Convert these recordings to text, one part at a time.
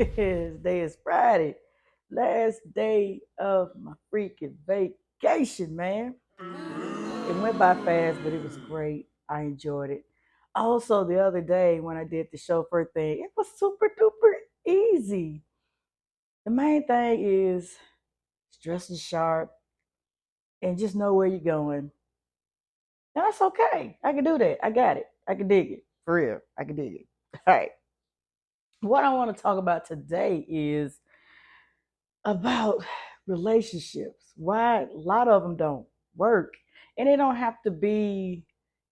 Today is Friday. Last day of my freaking vacation, man. It went by fast, but it was great. I enjoyed it. Also, the other day when I did the chauffeur thing, it was super duper easy. The main thing is dressing sharp and just know where you're going. And that's okay. I can do that. I got it. I can dig it. For real. I can dig it. All right. What I want to talk about today is about relationships. Why a lot of them don't work. And it don't have to be,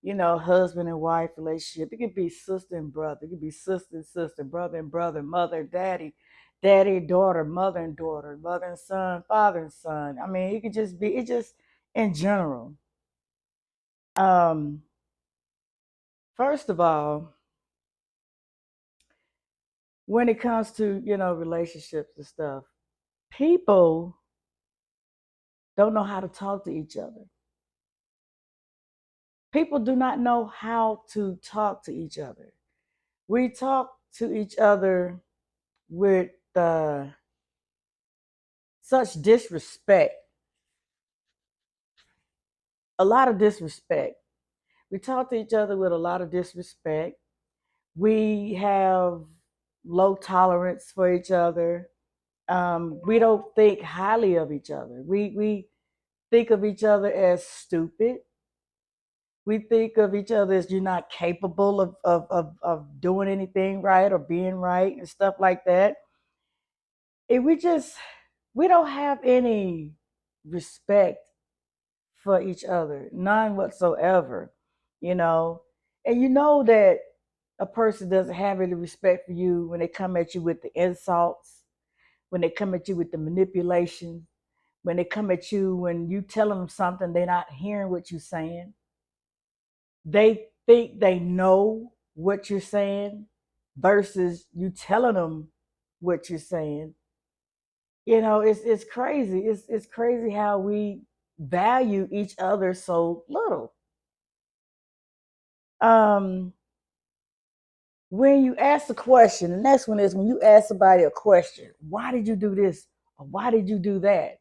husband and wife relationship. It could be sister and brother. It could be sister and sister, brother and brother, mother and daddy, daddy and daughter, mother and son, father and son. I mean, it could just be, it just in general. Um, First of all, when it comes to, relationships and stuff, people don't know how to talk to each other. People do not know how to talk to each other. We talk to each other with such disrespect, a lot of disrespect. We talk to each other with a lot of disrespect. We have low tolerance for each other. We don't think highly of each other. We think of each other as stupid. We think of each other as you're not capable of doing anything right or being right and stuff like that. And we don't have any respect for each other, none whatsoever, you know. And you know that a person doesn't have any respect for you when they come at you with the insults, when they come at you with the manipulation, when they come at you when you tell them something they're not hearing what you're saying. They think they know what you're saying versus you telling them what you're saying. It's crazy. It's crazy how we value each other so little. Um, when you ask a question, the next one is when you ask somebody a question, why did you do this? Or why did you do that?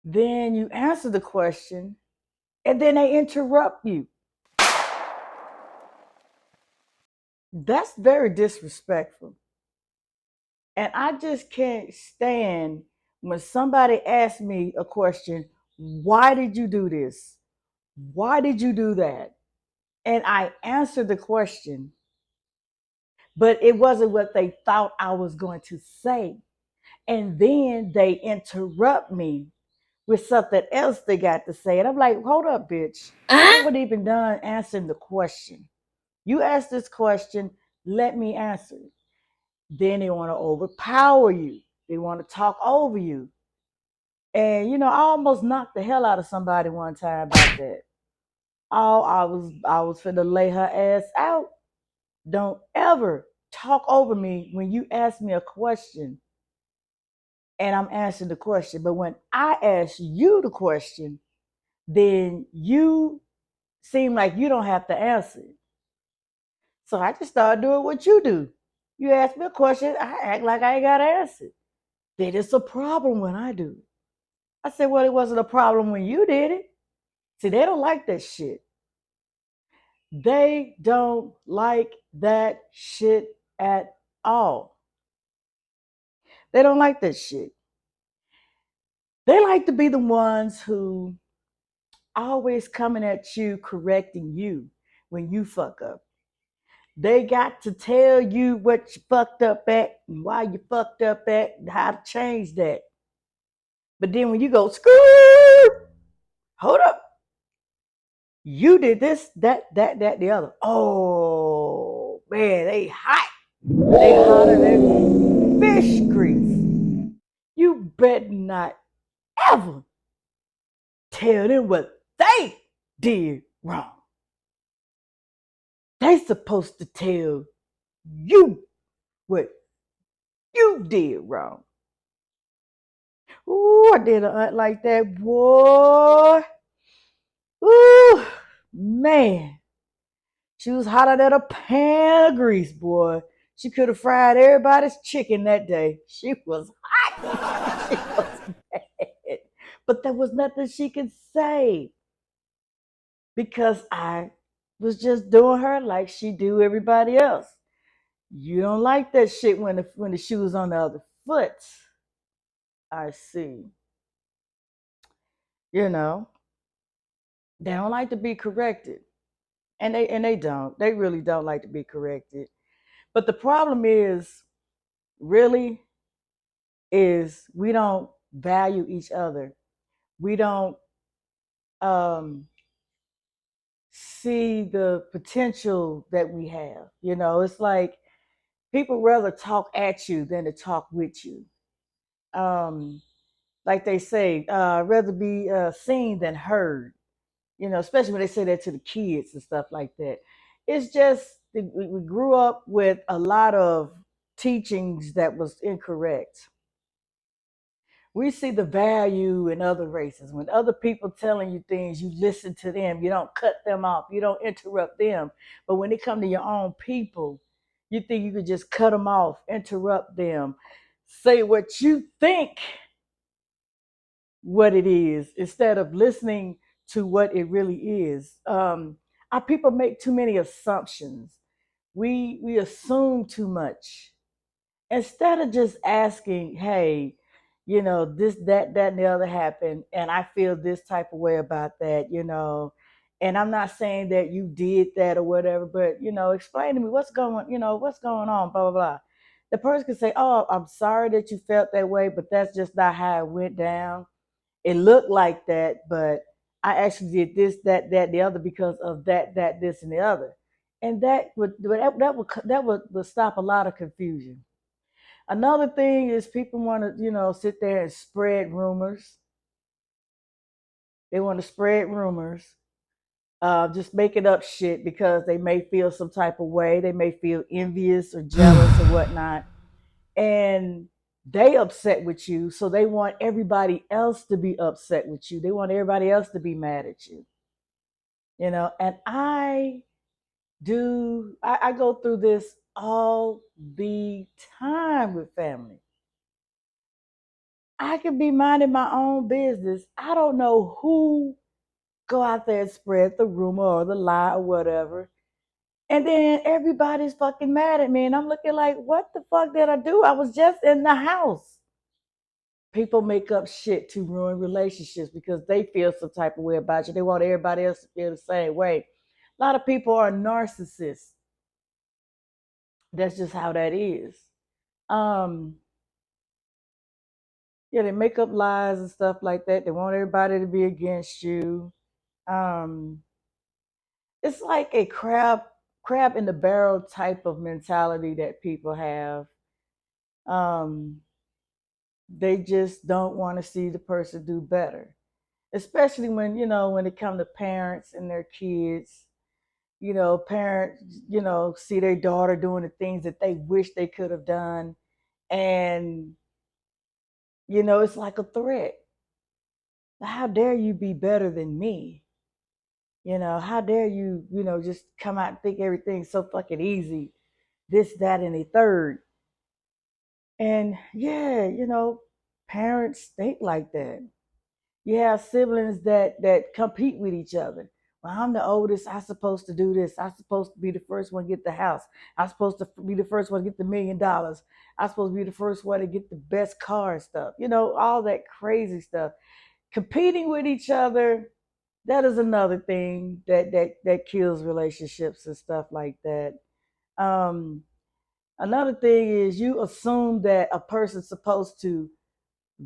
Then you answer the question and then they interrupt you. That's very disrespectful. And I just can't stand when somebody asks me a question, why did you do this? Why did you do that? And I answered the question, but it wasn't what they thought I was going to say. And then they interrupt me with something else they got to say. And I'm like, hold up, bitch. I haven't even done answering the question. You asked this question, let me answer it. Then they want to overpower you. They want to talk over you. And I almost knocked the hell out of somebody one time about that. Oh, I was finna lay her ass out. Don't ever talk over me when you ask me a question and I'm answering the question. But when I ask you the question, then you seem like you don't have to answer it. So I just started doing what you do. You ask me a question, I act like I ain't got to answer it. Then it's a problem when I do it. I said, well, it wasn't a problem when you did it. See, they don't like that shit. They don't like that shit at all. They don't like that shit. They like to be the ones who always coming at you, correcting you when you fuck up. They got to tell you what you fucked up at and why you fucked up at and how to change that. But then when you go, screw, hold up. You did this, that, the other. Oh, man, they hot. They hotter than fish grease. You better not ever tell them what they did wrong. They supposed to tell you what you did wrong. Ooh, I did an aunt like that, boy. Ooh, man. She was hotter than a pan of grease, boy. She could have fried everybody's chicken that day. She was hot. She was mad. But there was nothing she could say because I was just doing her like she do everybody else. You don't like that shit when the shoe's on the other foot. I see. You know, they don't like to be corrected. And they don't. They really don't like to be corrected. But the problem really is we don't value each other. We don't um see the potential that we have. It's like people rather talk at you than to talk with you. Um, like they say, rather be seen than heard. Especially when they say that to the kids and stuff like that. It's just we grew up with a lot of teachings that was incorrect. We see the value in other races. When other people telling you things, you listen to them. You don't cut them off. You don't interrupt them. But when it come to your own people, you think you could just cut them off, interrupt them, say what you think what it is instead of listening to what it really is. Our people make too many assumptions. We assume too much instead of just asking, hey, this, that, and the other happened, and I feel this type of way about that. And I'm not saying that you did that or whatever, but explain to me what's going on, blah blah blah. The person could say, oh, I'm sorry that you felt that way, but that's just not how it went down. It looked like that, but I actually did this, that, the other because of that, this, and the other. And that would stop a lot of confusion. Another thing is people want to, sit there and spread rumors. They want to spread rumors, just making up shit because they may feel some type of way. They may feel envious or jealous or whatnot. And they upset with you, so they want everybody else to be upset with you. They want everybody else to be mad at you. And I go through this all the time with family. I could be minding my own business. I don't know who go out there and spread the rumor or the lie or whatever. And then everybody's fucking mad at me. And I'm looking like, what the fuck did I do? I was just in the house. People make up shit to ruin relationships because they feel some type of way about you. They want everybody else to feel the same way. A lot of people are narcissists. That's just how that is. Um, yeah, they make up lies and stuff like that. They want everybody to be against you. Um, it's like a crab in the barrel type of mentality that people have. Um, they just don't want to see the person do better, especially when it comes to parents and their kids. Parents see their daughter doing the things that they wish they could have done, and it's like a threat. How dare you be better than me? How dare you, just come out and think everything's so fucking easy, this, that, and the third. And yeah, parents think like that. You have siblings that compete with each other. Well, I'm the oldest. I'm supposed to do this. I'm supposed to be the first one to get the house. I'm supposed to be the first one to get the $1,000,000. I'm supposed to be the first one to get the best car and stuff. All that crazy stuff. Competing with each other, that is another thing that kills relationships and stuff like that. Um, Another thing is you assume that a person's supposed to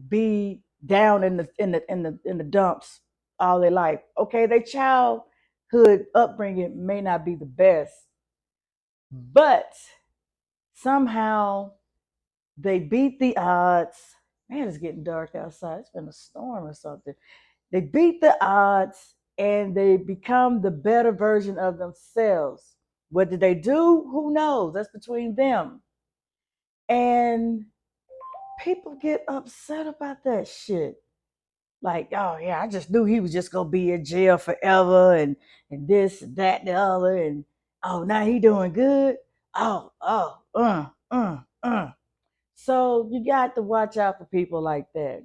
be down in the dumps all their life. Okay, their childhood upbringing may not be the best, but somehow they beat the odds. Man, it's getting dark outside. It's been a storm or something. They beat the odds and they become the better version of themselves. What did they do? Who knows? That's between them. And people get upset about that shit. Like, oh yeah, I just knew he was just gonna be in jail forever and this and that and the other, and oh now he doing good. Oh you got to watch out for people like that.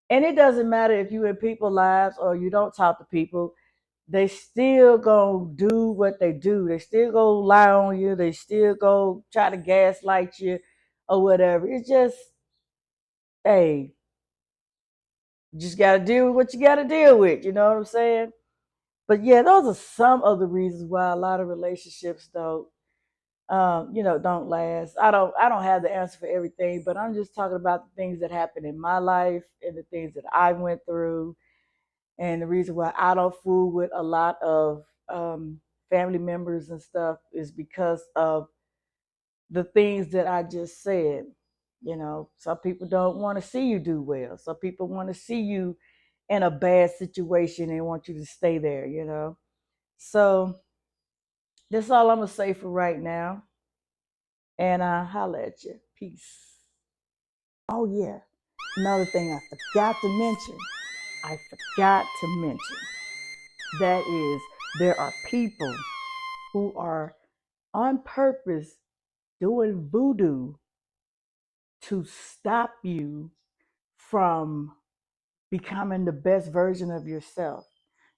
And it doesn't matter if you in people's lives or you don't talk to people, they still gonna do what they do. They still go lie on you. They still go try to gaslight you or whatever. It's just, hey, you just gotta deal with what you gotta deal with. You know what I'm saying? But yeah, those are some of the reasons why a lot of relationships don't last. I don't have the answer for everything, but I'm just talking about the things that happened in my life and the things that I went through, and the reason why I don't fool with a lot of family members and stuff is because of the things that I just said. Some people don't want to see you do well. Some people want to see you in a bad situation and want you to stay there. So that's all I'm gonna say for right now. And I'll holler at you. Peace. Oh yeah. Another thing I forgot to mention. I forgot to mention. That is, there are people who are on purpose doing voodoo to stop you from becoming the best version of yourself.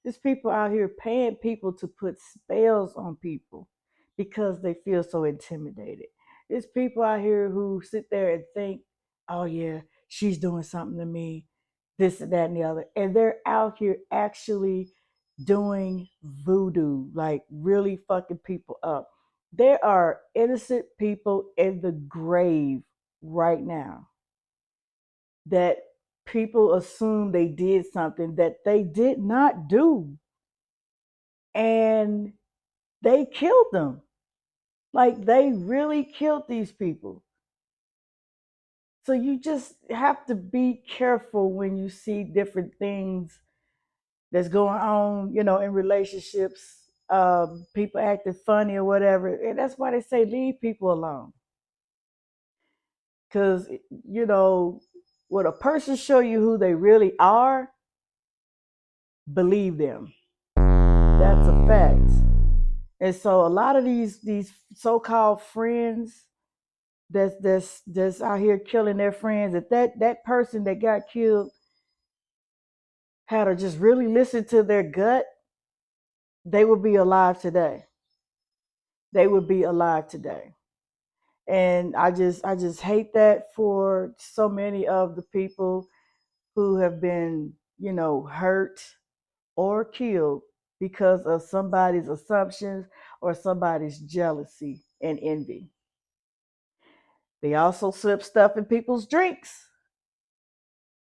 There's people out here paying people to put spells on people because they feel so intimidated. There's people out here who sit there and think, oh yeah, she's doing something to me, this and that and the other. And they're out here actually doing voodoo, like really fucking people up. There are innocent people in the grave right now that people assume they did something that they did not do. And they killed them. Like they really killed these people. So you just have to be careful when you see different things that's going on, in relationships, people acting funny or whatever. And that's why they say leave people alone. Because, when a person show you who they really are, believe them. That's a fact. And so a lot of these so-called friends that's out here killing their friends, if that person that got killed had to just really listen to their gut, they would be alive today. They would be alive today. And I just hate that for so many of the people who have been, hurt or killed because of somebody's assumptions or somebody's jealousy and envy. They also slip stuff in people's drinks.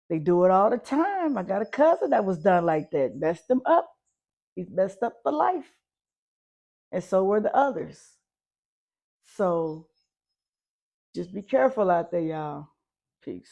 They do it all the time. I got a cousin that was done like that, messed him up. He's messed up for life. And so were the others. So just be careful out there, y'all. Peace.